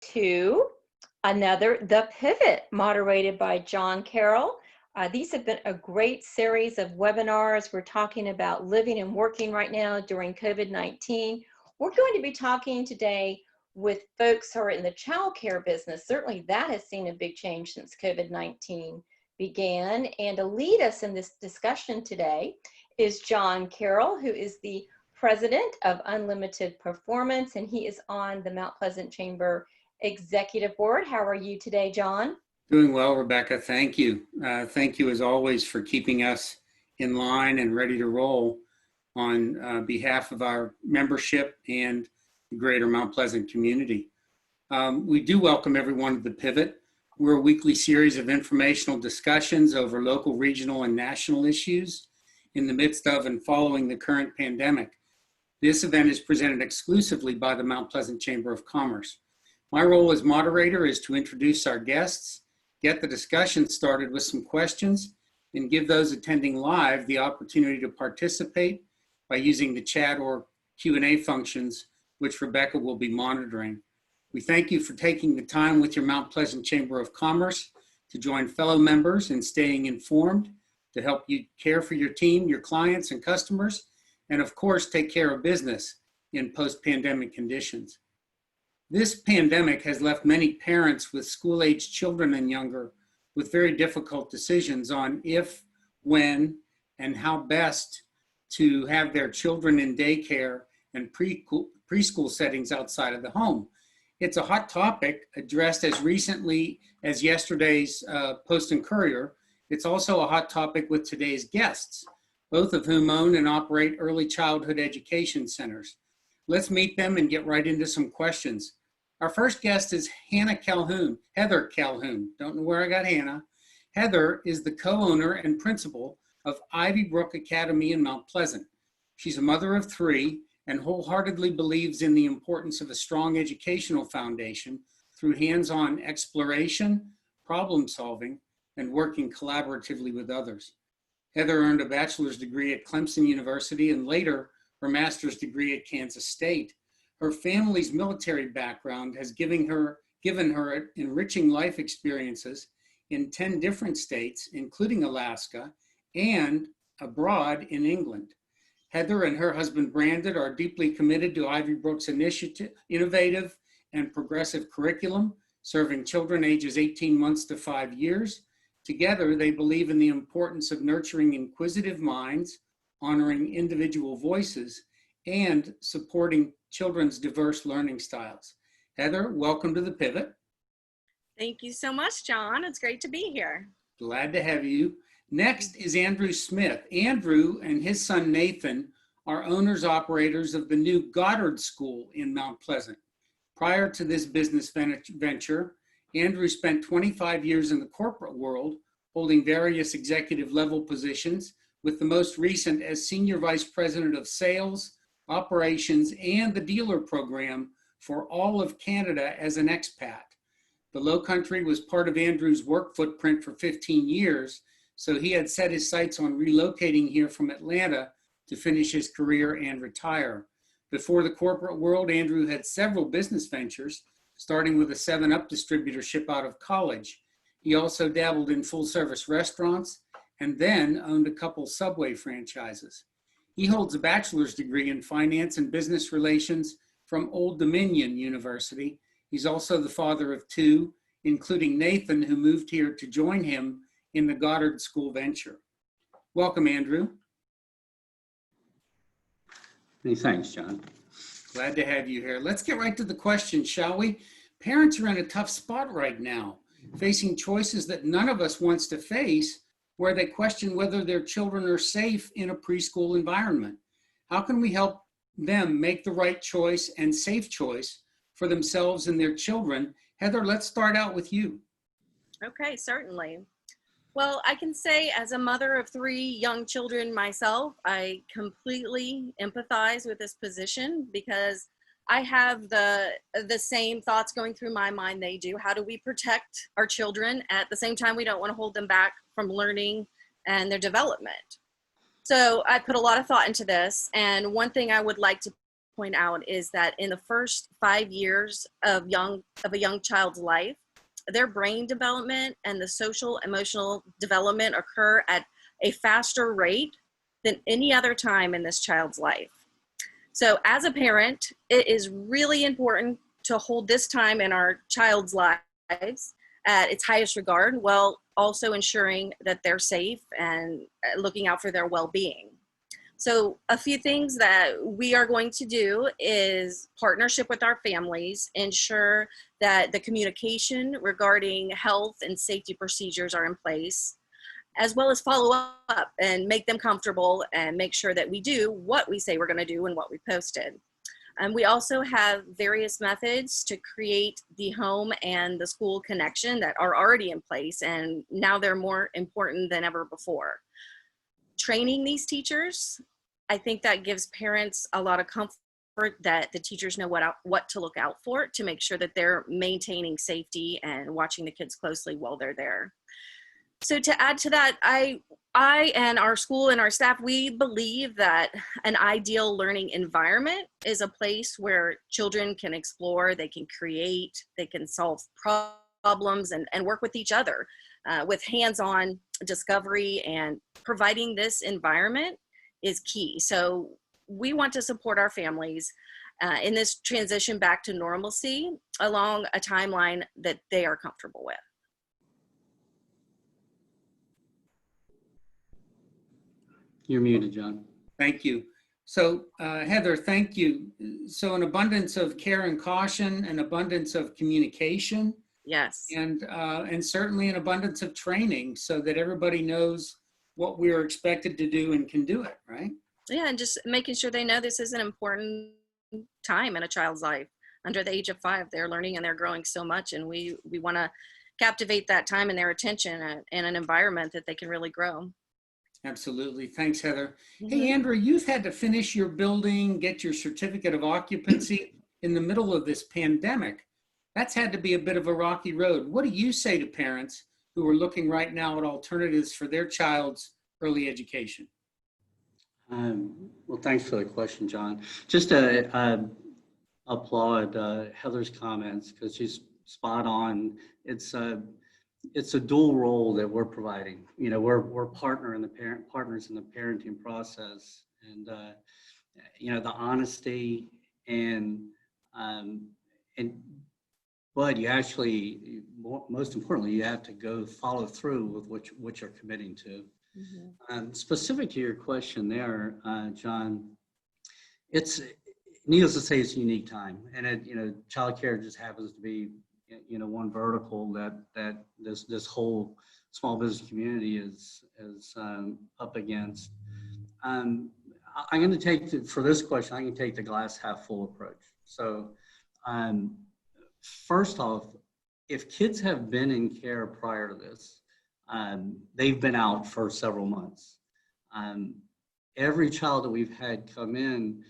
to The Pivot, moderated by John Carroll. These have been a great series of webinars. We're talking about living and working right now during COVID-19. We're going to be talking today with folks who are in the childcare business. Certainly that has seen a big change since COVID-19 began. And to lead us in this discussion today is John Carroll, who is the president of Unlimited Performance, and he is on the Mount Pleasant Chamber Executive Board. How are you today, John? Doing well, Rebecca. Thank you. Thank you, as always, for keeping us in line and ready to roll on behalf of our membership and the greater Mount Pleasant community. We do welcome everyone to The Pivot. We're a weekly series of informational discussions over local, regional, and national issues in the midst of and following the current pandemic. This event is presented exclusively by the Mount Pleasant Chamber of Commerce. My role as moderator is to introduce our guests, get the discussion started with some questions, and give those attending live the opportunity to participate by using the chat or Q&A functions, which Rebecca will be monitoring. We thank you for taking the time with your Mount Pleasant Chamber of Commerce to join fellow members in staying informed, to help you care for your team, your clients and customers, and of course, take care of business in post-pandemic conditions. This pandemic has left many parents with school-aged children and younger with very difficult decisions on if, when, and how best to have their children in daycare and preschool settings outside of the home. It's a hot topic addressed as recently as yesterday's Post and Courier. It's also a hot topic with today's guests, both of whom own and operate early childhood education centers. Let's meet them and get right into some questions. Our first guest is Heather Calhoun. Don't know where I got Hannah. Heather is the co-owner and principal of Ivybrook Academy in Mount Pleasant. She's a mother of three and wholeheartedly believes in the importance of a strong educational foundation through hands-on exploration, problem solving, and working collaboratively with others. Heather earned a bachelor's degree at Clemson University and later her master's degree at Kansas State. Her family's military background has given her enriching life experiences in 10 different states, including Alaska, and abroad in England. Heather and her husband Brandon are deeply committed to Ivybrook's innovative and progressive curriculum, serving children ages 18 months to 5 years. Together, they believe in the importance of nurturing inquisitive minds, honoring individual voices, and supporting children's diverse learning styles. Heather, welcome to The Pivot. Thank you so much, John. It's great to be here. Glad to have you. Next is Andrew Smith. Andrew and his son Nathan are owners operators of the new Goddard School in Mount Pleasant. Prior to this business venture, Andrew spent 25 years in the corporate world, holding various executive level positions, with the most recent as Senior Vice President of Sales, Operations, and the dealer program for all of Canada as an expat. The Lowcountry was part of Andrew's work footprint for 15 years, so he had set his sights on relocating here from Atlanta to finish his career and retire. Before the corporate world, Andrew had several business ventures, starting with a 7-Up distributorship out of college. He also dabbled in full-service restaurants and then owned a couple Subway franchises. He holds a bachelor's degree in finance and business relations from Old Dominion University. He's also the father of two, including Nathan, who moved here to join him in the Goddard School venture. Welcome, Andrew. Many thanks, John. Glad to have you here. Let's get right to the question, shall we? Parents are in a tough spot right now, facing choices that none of us wants to face, where they question whether their children are safe in a preschool environment. How can we help them make the right choice and safe choice for themselves and their children? Heather, let's start out with you. Okay, certainly. Well, I can say as a mother of three young children myself, I completely empathize with this position because I have the same thoughts going through my mind they do. How do we protect our children? At the same time, we don't want to hold them back from learning and their development. So I put a lot of thought into this. And one thing I would like to point out is that in the first 5 years of a young child's life, their brain development and the social emotional development occur at a faster rate than any other time in this child's life. So as a parent, it is really important to hold this time in our child's lives at its highest regard, while also ensuring that they're safe and looking out for their well-being. So a few things that we are going to do is partnership with our families, ensure that the communication regarding health and safety procedures are in place, as well as follow up and make them comfortable and make sure that we do what we say we're going to do and what we posted. And we also have various methods to create the home and the school connection that are already in place, and now they're more important than ever before. Training these teachers, I think that gives parents a lot of comfort that the teachers know what to look out for to make sure that they're maintaining safety and watching the kids closely while they're there. So to add to that, I and our school and our staff, we believe that an ideal learning environment is a place where children can explore, they can create, they can solve problems and work with each other with hands-on discovery, and providing this environment is key. So we want to support our families in this transition back to normalcy along a timeline that they are comfortable with. You're muted, John. Thank you. So Heather, thank you. So an abundance of care and caution, an abundance of communication, Yes. and certainly an abundance of training so that everybody knows what we're expected to do and can do it, right? Yeah, and just making sure they know this is an important time in a child's life. Under the age of 5, they're learning and they're growing so much, and we want to captivate that time and their attention in an environment that they can really grow. Absolutely. Thanks, Heather. Mm-hmm. Hey, Andrew, you've had to finish your building, get your certificate of occupancy in the middle of this pandemic. That's had to be a bit of a rocky road. What do you say to parents who are looking right now at alternatives for their child's early education? Well, thanks for the question, John. Just to applaud Heather's comments, because she's spot on. It's a dual role that we're providing. You know, we're partners in the parenting process, and you know, the honesty but you actually, most importantly, you have to go follow through with what you're committing to. Mm-hmm. Specific to your question there, John, it's needless to say, it's a unique time, and you know, childcare just happens to be, you know, one vertical that this whole small business community is up against. I'm going to take for this question, I can take the glass half full approach. So, first off, if kids have been in care prior to this, they've been out for several months. Every child that we've had come in,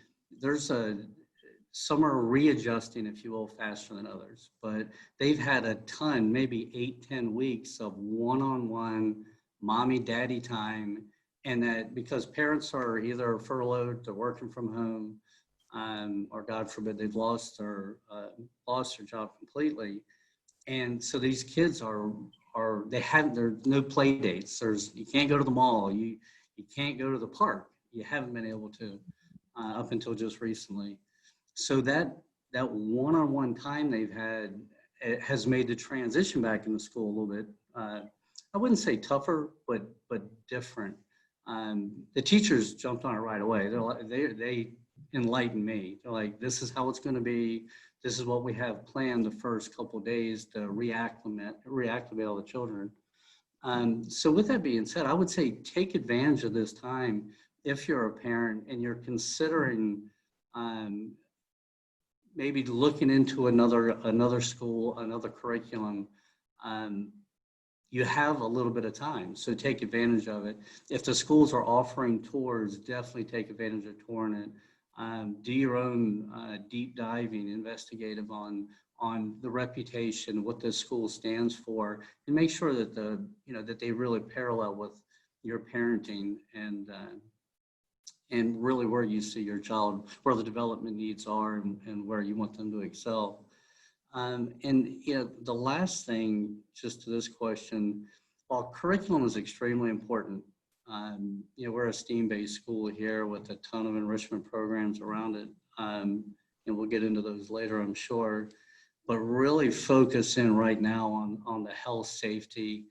some are readjusting, if you will, faster than others, but they've had a ton, maybe 8-10 weeks of one-on-one mommy daddy time, and that because parents are either furloughed or working from home, or God forbid they've lost their job completely, and so these kids there's no play dates. You can't go to the mall, you can't go to the park. You haven't been able to up until just recently. So that one-on-one time they've had, it has made the transition back into school a little bit, I wouldn't say tougher, but different. The teachers jumped on it right away. They enlightened me. They're like, this is how it's going to be. This is what we have planned the first couple of days to reactivate all the children. So with that being said, I would say take advantage of this time if you're a parent and you're considering maybe looking into another school, another curriculum. You have a little bit of time, so take advantage of it. If the schools are offering tours, definitely take advantage of touring it. Do your own deep diving, investigative on the reputation, what this school stands for, and make sure that that they really parallel with your parenting, and and really where you see your child, where the development needs are, and where you want them to excel. And the last thing, just to this question, while curriculum is extremely important, we're a STEAM-based school here with a ton of enrichment programs around it, and we'll get into those later, I'm sure. But really focus in right now on the health, safety,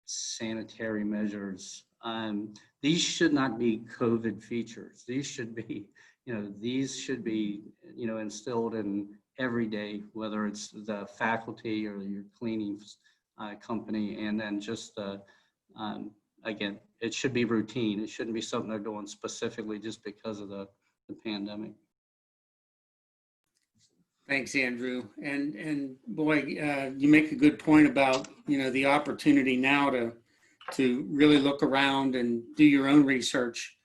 sanitary measures. These should not be COVID features. These should be, instilled in every day, whether it's the faculty or your cleaning company, and then just again, it should be routine. It shouldn't be something they're doing specifically just because of the pandemic. Thanks, Andrew. And boy, you make a good point about, the opportunity now to really look around and do your own research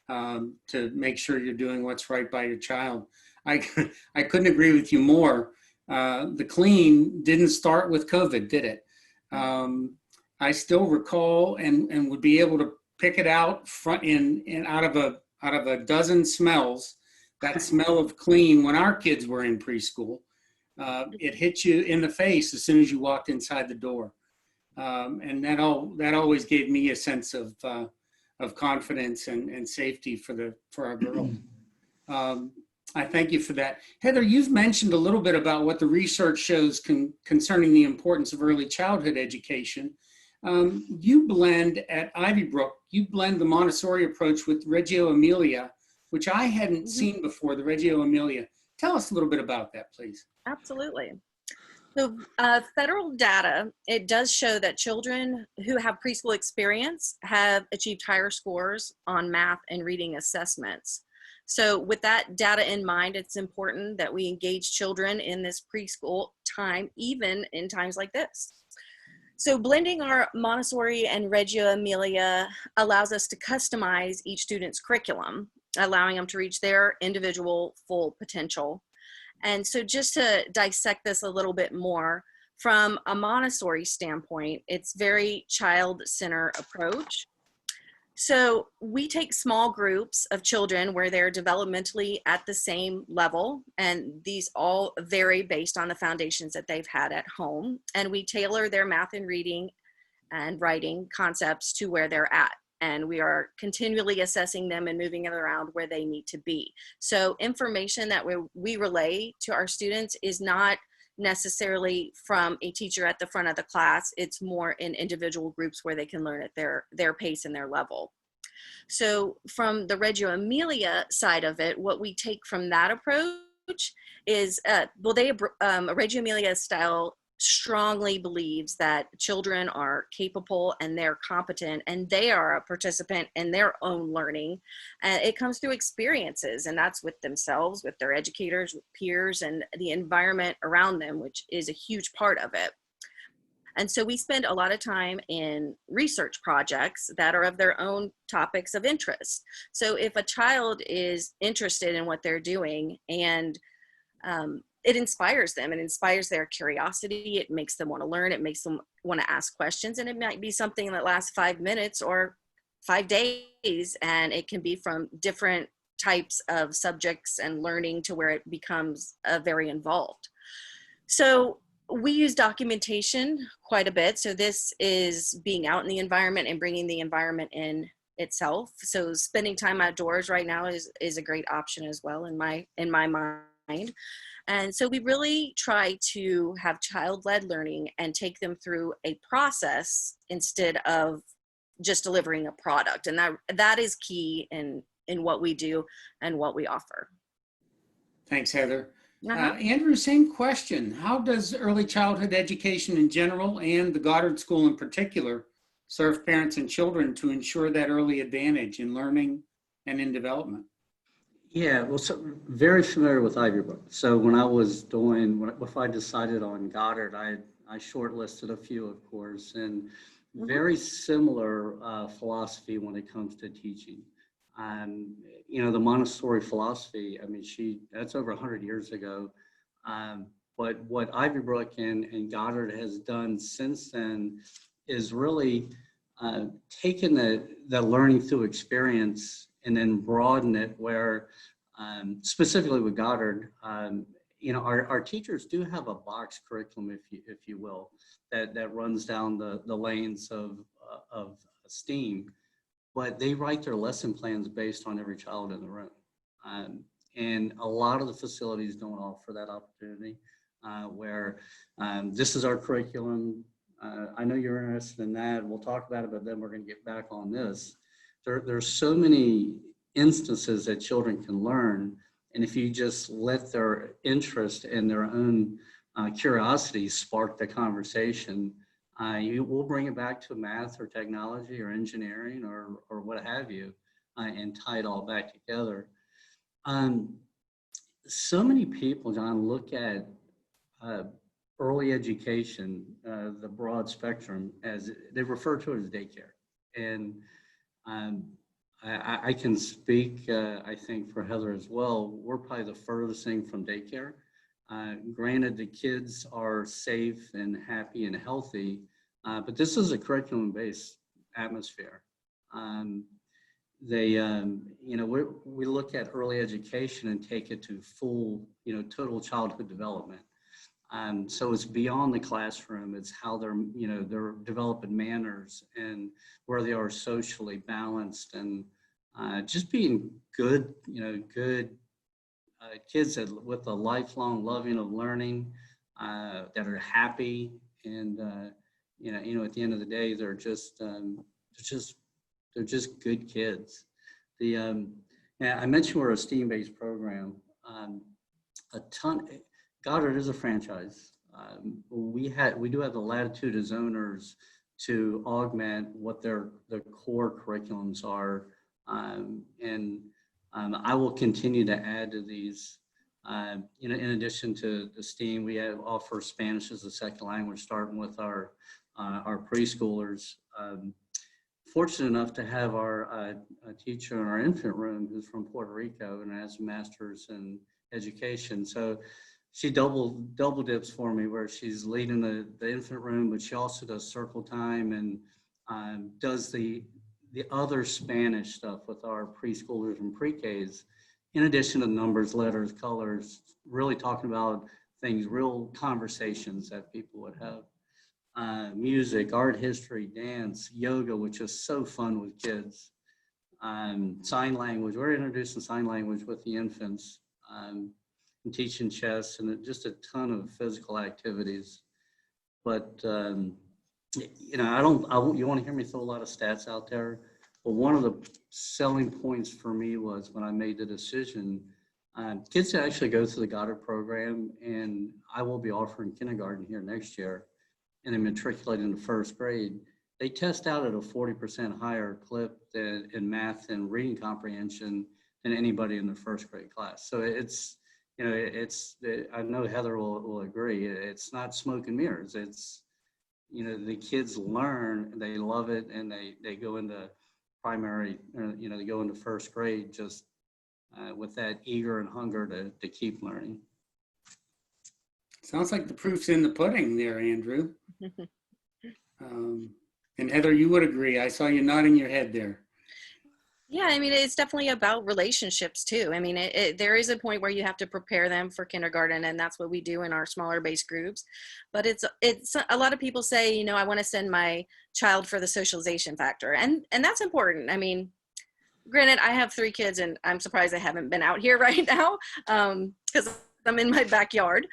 to make sure you're doing what's right by your child. I couldn't agree with you more. The clean didn't start with COVID, did it? I still recall and would be able to pick it out out of a dozen smells. That smell of clean when our kids were in preschool, it hit you in the face as soon as you walked inside the door, and that always gave me a sense of confidence and safety for our girls. I thank you for that. Heather, you've mentioned a little bit about what the research shows concerning the importance of early childhood education. You blend at Ivybrook, the Montessori approach with Reggio Emilia, which I hadn't seen before, the Reggio Emilia. Tell us a little bit about that, please. Absolutely. So federal data, it does show that children who have preschool experience have achieved higher scores on math and reading assessments. So with that data in mind, it's important that we engage children in this preschool time, even in times like this. So blending our Montessori and Reggio Emilia allows us to customize each student's curriculum, allowing them to reach their individual full potential. And so just to dissect this a little bit more, from a Montessori standpoint, it's very child-centered approach. So we take small groups of children where they're developmentally at the same level, and these all vary based on the foundations that they've had at home. And we tailor their math and reading and writing concepts to where they're at. And we are continually assessing them and moving them around where they need to be. So information that we relay to our students is not necessarily from a teacher at the front of the class. It's more in individual groups where they can learn at their pace and their level. So from the Reggio Emilia side of it, what we take from that approach is, Reggio Emilia style strongly believes that children are capable and they're competent and they are a participant in their own learning. It comes through experiences, and that's with themselves, with their educators, with peers, and the environment around them, which is a huge part of it. And so we spend a lot of time in research projects that are of their own topics of interest. So if a child is interested in what they're doing and it inspires them, it inspires their curiosity, it makes them want to learn, it makes them want to ask questions, and it might be something that lasts 5 minutes or 5 days, and it can be from different types of subjects and learning to where it becomes very involved. So we use documentation quite a bit. So this is being out in the environment and bringing the environment in itself. So spending time outdoors right now is a great option as well in my mind. And so we really try to have child-led learning and take them through a process instead of just delivering a product. And that is key in what we do and what we offer. Thanks, Heather. Andrew, same question. How does early childhood education in general and the Goddard School in particular serve parents and children to ensure that early advantage in learning and in development? Yeah, well, so very familiar with Ivybrook. So when I was if I decided on Goddard, I shortlisted a few, of course, and very similar philosophy when it comes to teaching. The Montessori philosophy, I mean, that's over 100 years ago. But what Ivybrook and Goddard has done since then is really taken the learning through experience and then broaden it where, specifically with Goddard, our teachers do have a box curriculum, if you will, that runs down the lanes of STEAM, but they write their lesson plans based on every child in the room. And a lot of the facilities don't offer that opportunity where this is our curriculum. I know you're interested in that. We'll talk about it, but then we're going to get back on this. There's so many instances that children can learn. And if you just let their interest and their own curiosity spark the conversation, you will bring it back to math or technology or engineering or what have you, and tie it all back together. So many people, John, look at early education, the broad spectrum, as they refer to it as daycare. And I can speak, I think, for Heather as well. We're probably the furthest thing from daycare. Granted, the kids are safe and happy and healthy, but this is a curriculum-based atmosphere. We look at early education and take it to full, total childhood development. So it's beyond the classroom. It's how they're developing manners and where they are socially balanced and just being good, good kids with a lifelong loving of learning, that are happy, and at the end of the day, they're just good kids. I mentioned we're a STEAM-based program. Goddard is a franchise. We do have the latitude as owners to augment what the core curriculums are, and I will continue to add to these. In addition to the STEAM, we offer Spanish as a second language, starting with our preschoolers. Fortunate enough to have a teacher in our infant room who's from Puerto Rico and has a master's in education. So she double dips for me, where she's leading the infant room, but she also does circle time and does the other Spanish stuff with our preschoolers and pre-Ks, in addition to numbers, letters, colors, really talking about things, real conversations that people would have. Music, art history, dance, yoga, which is so fun with kids. Sign language, we're introducing sign language with the infants, and teaching chess, and just a ton of physical activities. But you want to hear me throw a lot of stats out there, but one of the selling points for me was when I made the decision, kids that actually go through the Goddard program, and I will be offering kindergarten here next year, and they matriculate into first grade, they test out at a 40% higher clip in math and reading comprehension than anybody in the first grade class. So I know Heather will agree, it's not smoke and mirrors. It's, the kids learn, they love it, and they go into primary, they go into first grade just with that eager and hunger to keep learning. Sounds like the proof's in the pudding there, Andrew. And Heather, you would agree. I saw you nodding your head there. Yeah, I mean, it's definitely about relationships too. I mean, there is a point where you have to prepare them for kindergarten, and that's what we do in our smaller base groups. But it's a lot of people say, I want to send my child for the socialization factor, and that's important. I mean, granted, I have 3 kids, and I'm surprised I haven't been out here right now because I'm in my backyard.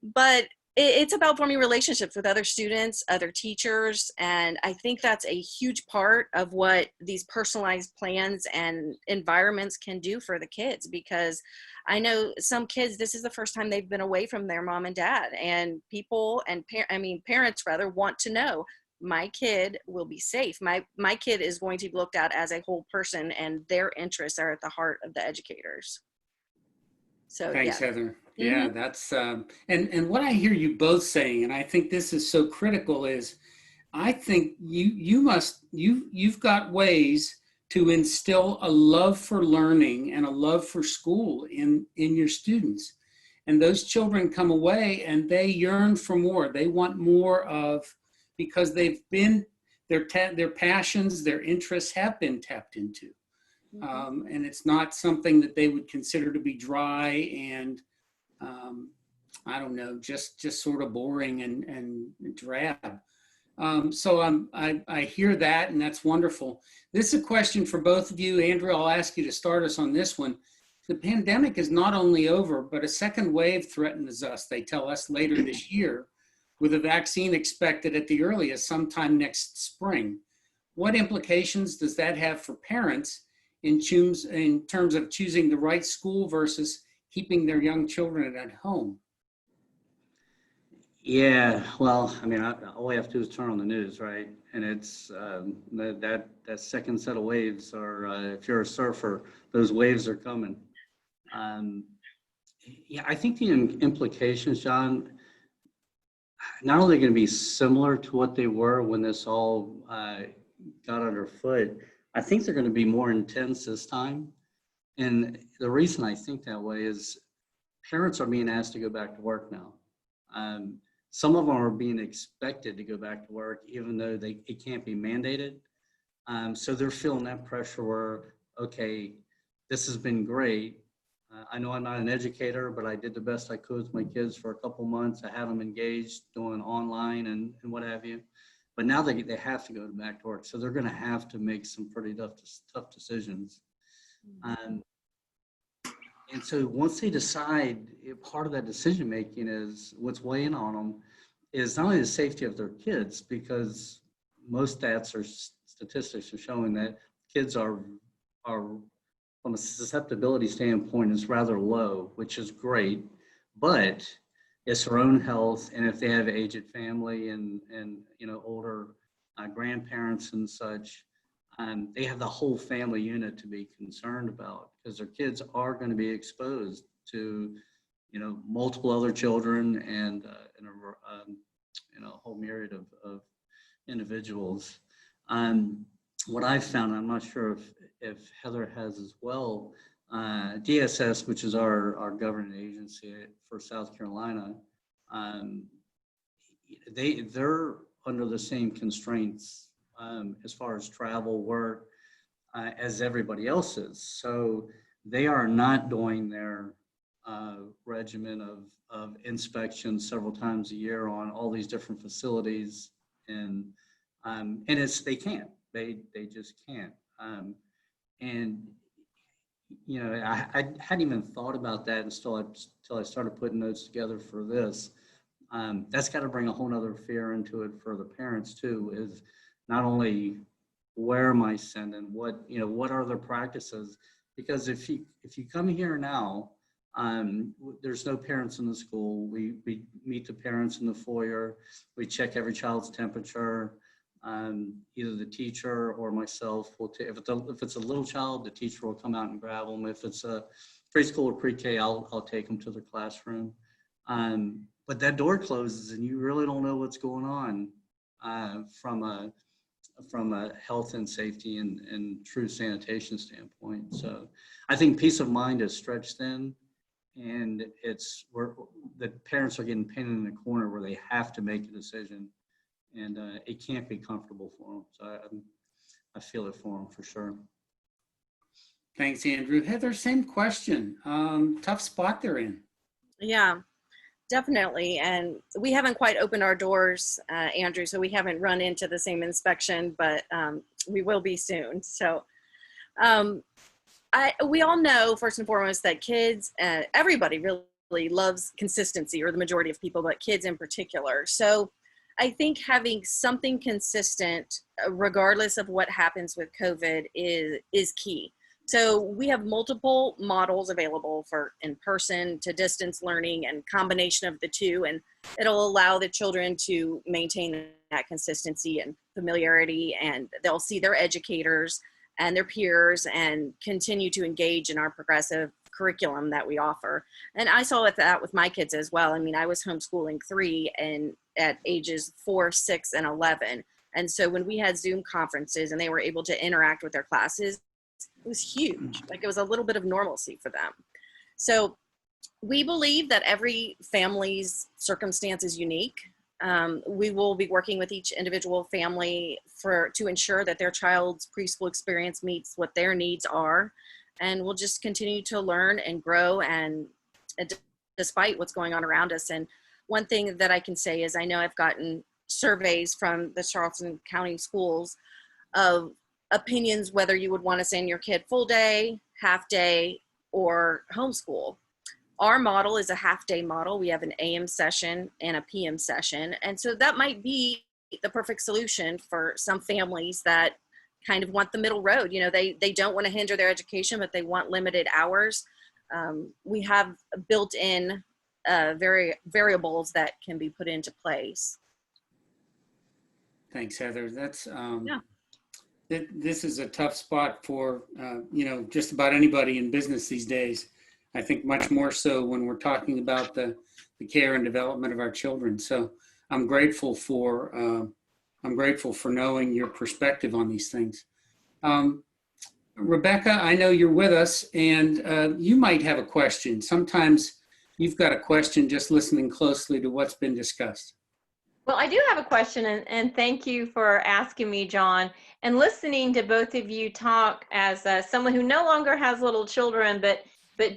But it's about forming relationships with other students, other teachers, and I think that's a huge part of what these personalized plans and environments can do for the kids, because I know some kids, this is the first time they've been away from their mom and dad, and parents rather want to know, my kid will be safe. My kid is going to be looked at as a whole person, and their interests are at the heart of the educators. So thanks, yeah. Heather. Yeah, that's and what I hear you both saying, and I think this is so critical, is I think you've got ways to instill a love for learning and a love for school in your students, and those children come away and they yearn for more. They want more of, because they've been their passions, their interests have been tapped into. and it's not something that they would consider to be dry and I don't know, just sort of boring and drab. So I hear that, and that's wonderful. This is a question for both of you. Andrew, I'll ask you to start us on this one. The pandemic is not only over, but a second wave threatens us, they tell us, later this year, with a vaccine expected at the earliest sometime next spring. What implications does that have for parents in terms of choosing the right school versus keeping their young children at home? Yeah, well, I mean, all we have to do is turn on the news, right? And it's that second set of waves are, if you're a surfer, those waves are coming. Yeah, I think the implications, John, not only going to be similar to what they were when this all got underfoot, I think they're going to be more intense this time. And the reason I think that way is parents are being asked to go back to work now. Some of them are being expected to go back to work, even though it can't be mandated. So they're feeling that pressure where, okay, this has been great. I know I'm not an educator, but I did the best I could with my kids for a couple months. I had them engaged doing online and what have you. But now they have to go back to work. So they're going to have to make some pretty tough decisions. And so once they decide, part of that decision making is what's weighing on them is not only the safety of their kids, because most stats or statistics are showing that kids are from a susceptibility standpoint is rather low, which is great, but it's their own health. And if they have aged family and older grandparents and such, they have the whole family unit to be concerned about, because their kids are going to be exposed to, multiple other children and a whole myriad of individuals. What I've found, I'm not sure if Heather has as well, DSS, which is our governing agency for South Carolina, they're under the same constraints as far as travel, work, as everybody else is. So they are not doing their regimen of inspections several times a year on all these different facilities, and they can't. They just can't. And I hadn't even thought about that until I started putting notes together for this. That's got to bring a whole nother fear into it for the parents too. Is not only where am I sending, what are their practices? Because if you come here now, there's no parents in the school. We meet the parents in the foyer. We check every child's temperature. Either the teacher or myself will take. If it's a little child, the teacher will come out and grab them. If it's a preschool or pre-K, I'll take them to the classroom. But that door closes, and you really don't know what's going on from a health and safety and true sanitation standpoint. So I think peace of mind is stretched thin, and the parents are getting painted in the corner where they have to make a decision, and it can't be comfortable for them. So I feel it for them for sure. Thanks, Andrew. Heather, same question. Tough spot they're in. Yeah, definitely. And we haven't quite opened our doors, Andrew, so we haven't run into the same inspection, but we will be soon. So we all know, first and foremost, that kids, everybody really loves consistency, or the majority of people, but kids in particular. So I think having something consistent, regardless of what happens with COVID, is key. So we have multiple models available for in-person to distance learning and combination of the two, and it'll allow the children to maintain that consistency and familiarity, and they'll see their educators and their peers and continue to engage in our progressive curriculum that we offer. And I saw that with my kids as well. I mean, I was homeschooling 3 and at ages 4, 6, and 11. And so when we had Zoom conferences and they were able to interact with their classes, it was huge. Like, it was a little bit of normalcy for them. So we believe that every family's circumstance is unique. We will be working with each individual family to ensure that their child's preschool experience meets what their needs are. And we'll just continue to learn and grow and despite what's going on around us. And one thing that I can say is I know I've gotten surveys from the Charleston County schools of opinions whether you would want to send your kid full day, half day, or homeschool. Our model is a half day model. We have an AM session and a PM session. And so that might be the perfect solution for some families that kind of want the middle road. You know, they don't want to hinder their education, but they want limited hours. We have built in variables that can be put into place. Thanks, Heather. That's Yeah. This is a tough spot for just about anybody in business these days. I think much more so when we're talking about the care and development of our children. So I'm grateful for knowing your perspective on these things. Rebecca, I know you're with us, and you might have a question. Sometimes you've got a question just listening closely to what's been discussed. Well, I do have a question, and thank you for asking me, John. And listening to both of you talk as someone who no longer has little children, but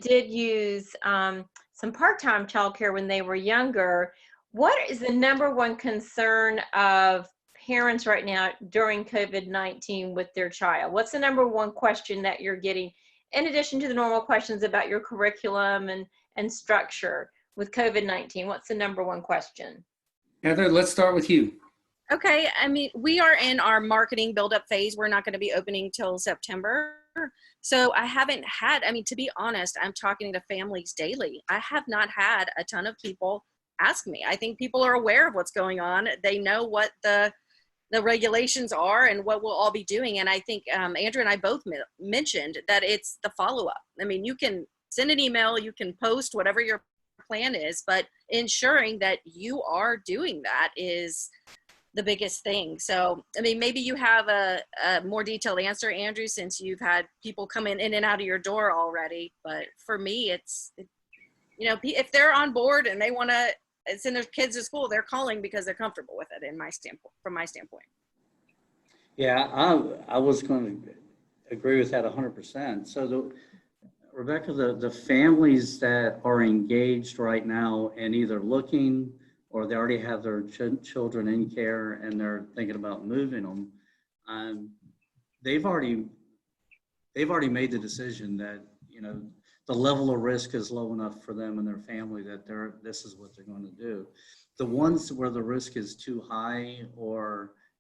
did use some part-time childcare when they were younger, what is the number one concern of parents right now during COVID-19 with their child? What's the number one question that you're getting, in addition to the normal questions about your curriculum and structure with COVID-19? What's the number one question? Heather, let's start with you. Okay, I mean, we are in our marketing build-up phase. We're not going to be opening till September. So I haven't had, to be honest, I'm talking to families daily. I have not had a ton of people ask me. I think people are aware of what's going on. They know what the regulations are and what we'll all be doing. And I think Andrew and I both mentioned that it's the follow-up. I mean, you can send an email, you can post whatever your plan is, but ensuring that you are doing that is the biggest thing. So, I mean, maybe you have a more detailed answer, Andrew, since you've had people come in and out of your door already. But for me, if they're on board and they want to send their kids to school, they're calling because they're comfortable with it. From my standpoint. Yeah, I was going to agree with that 100%. So Rebecca, the families that are engaged right now and either looking or they already have their children in care and they're thinking about moving them, they've already made the decision that, the level of risk is low enough for them and their family that this is what they're going to do. The ones where the risk is too high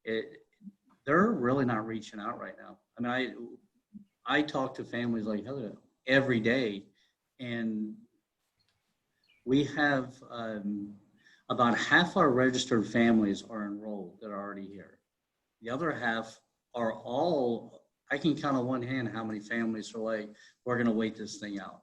they're really not reaching out right now. I mean, I talk to families like Heather every day, and we have about half our registered families are enrolled that are already here. The other half are I can count on one hand how many families are like, we're going to wait this thing out.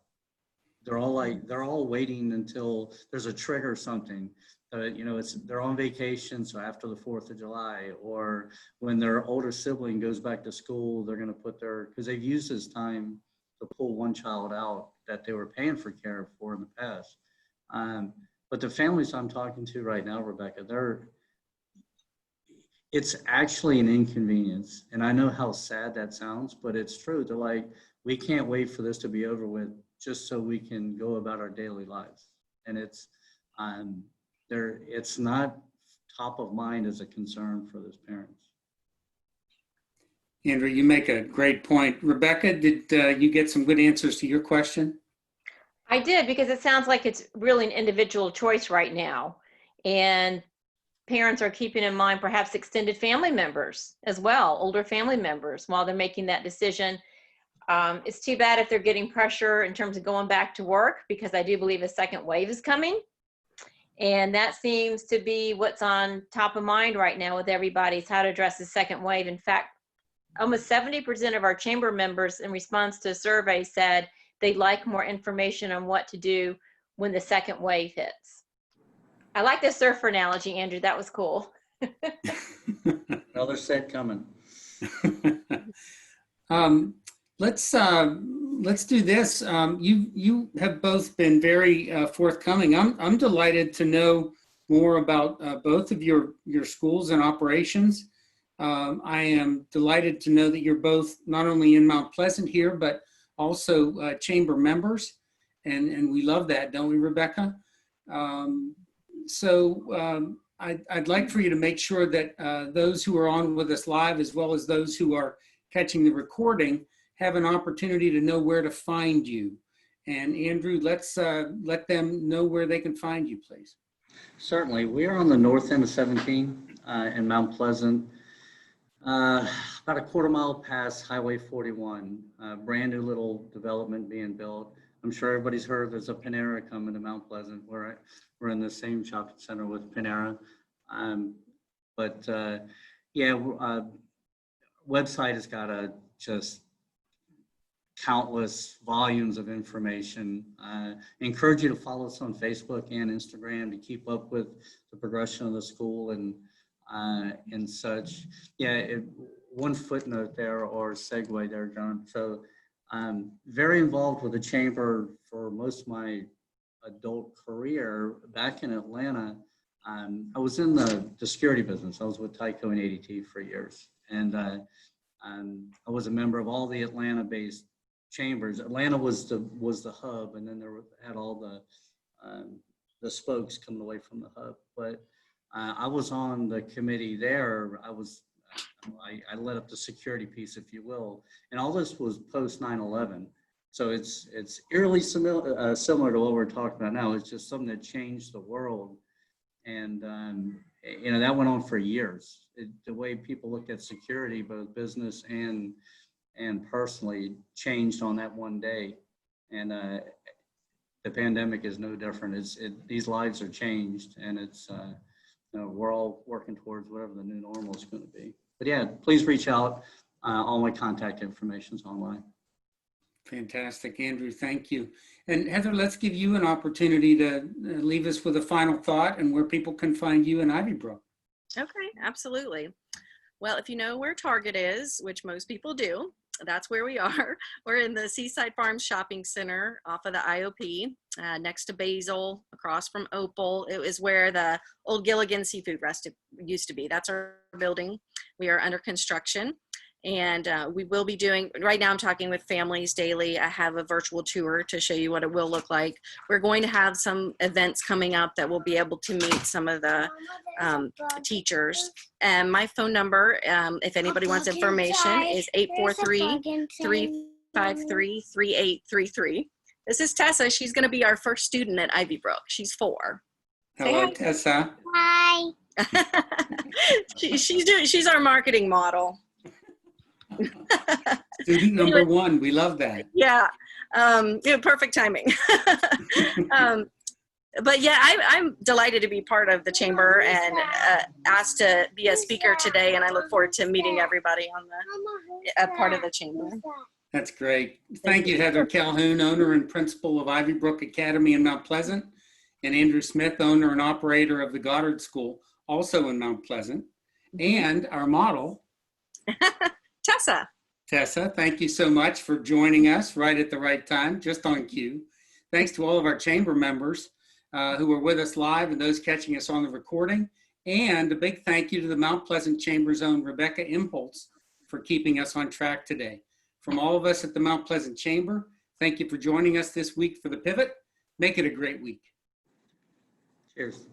They're all waiting until there's a trigger or something. They're on vacation, so after the 4th of July, or when their older sibling goes back to school, they're going to because they've used this time to pull one child out that they were paying for care for in the past. But the families I'm talking to right now, Rebecca, it's actually an inconvenience. And I know how sad that sounds, but it's true. They're like, we can't wait for this to be over with just so we can go about our daily lives. And it's not top of mind as a concern for those parents. Andrew, you make a great point. Rebecca, did you get some good answers to your question? I did, because it sounds like it's really an individual choice right now. And parents are keeping in mind perhaps extended family members as well, older family members, while they're making that decision. It's too bad if they're getting pressure in terms of going back to work, because I do believe a second wave is coming. And that seems to be what's on top of mind right now with everybody, is how to address the second wave. In fact, almost 70% of our chamber members in response to a survey said they'd like more information on what to do when the second wave hits. I like the surfer analogy, Andrew. That was cool. Another set coming. Let's do this. You have both been very forthcoming. I'm delighted to know more about both of your schools and operations. I am delighted to know that you're both not only in Mount Pleasant here, but also chamber members. And we love that, don't we, Rebecca? I'd like for you to make sure that those who are on with us live, as well as those who are catching the recording, have an opportunity to know where to find you. And Andrew, let's let them know where they can find you, please. Certainly. We are on the north end of 17 in Mount Pleasant, about a quarter mile past Highway 41, brand new little development being built. I'm sure everybody's heard there's a Panera coming to Mount Pleasant. We're in the same shopping center with Panera. Website has got just countless volumes of information. Encourage you to follow us on Facebook and Instagram to keep up with the progression of the school and such. One footnote there, or segue there, John. So I'm very involved with the chamber for most of my adult career. Back in Atlanta, I was in the security business. I was with Tyco and ADT for years. And I was a member of all the Atlanta-based chambers. Atlanta was the hub, and then had all the spokes coming away from the hub. But I was on the committee there. I led up the security piece, if you will, and all this was post 9/11. So it's eerily similar to what we're talking about now. It's just something that changed the world, and that went on for years. The way people look at security, both business and personally, changed on that one day. And the pandemic is no different. These lives are changed, and we're all working towards whatever the new normal is going to be. But yeah, please reach out. All my contact information is online. Fantastic, Andrew, thank you. And Heather, let's give you an opportunity to leave us with a final thought and where people can find you in Ivybrook. Okay, absolutely. Well, if you know where Target is, which most people do, that's where we are. We're in the Seaside Farms Shopping Center off of the IOP, next to Basil, across from Opal. It was where the old Gilligan Seafood Rest used to be. That's our building. We are under construction. And we will be doing, right now I'm talking with families daily. I have a virtual tour to show you what it will look like. We're going to have some events coming up that will be able to meet some of the teachers. And my phone number, if anybody wants information, is 843-353-3833. This is Tessa. She's going to be our first student at Ivybrook. She's 4. Hello, Tessa. Hi. She's our marketing model. Student number 1, we love that. Yeah, perfect timing. But yeah, I'm delighted to be part of the chamber and asked to be a speaker today, and I look forward to meeting everybody on the part of the chamber. That's great. Thank you, Heather Calhoun, owner and principal of Ivybrook Academy in Mount Pleasant, and Andrew Smith, owner and operator of the Goddard School, also in Mount Pleasant, and our model, Tessa, thank you so much for joining us right at the right time, just on cue. Thanks to all of our chamber members who are with us live and those catching us on the recording. And a big thank you to the Mount Pleasant Chamber's own Rebecca Impulse for keeping us on track today. From all of us at the Mount Pleasant Chamber, thank you for joining us this week for The Pivot. Make it a great week. Cheers.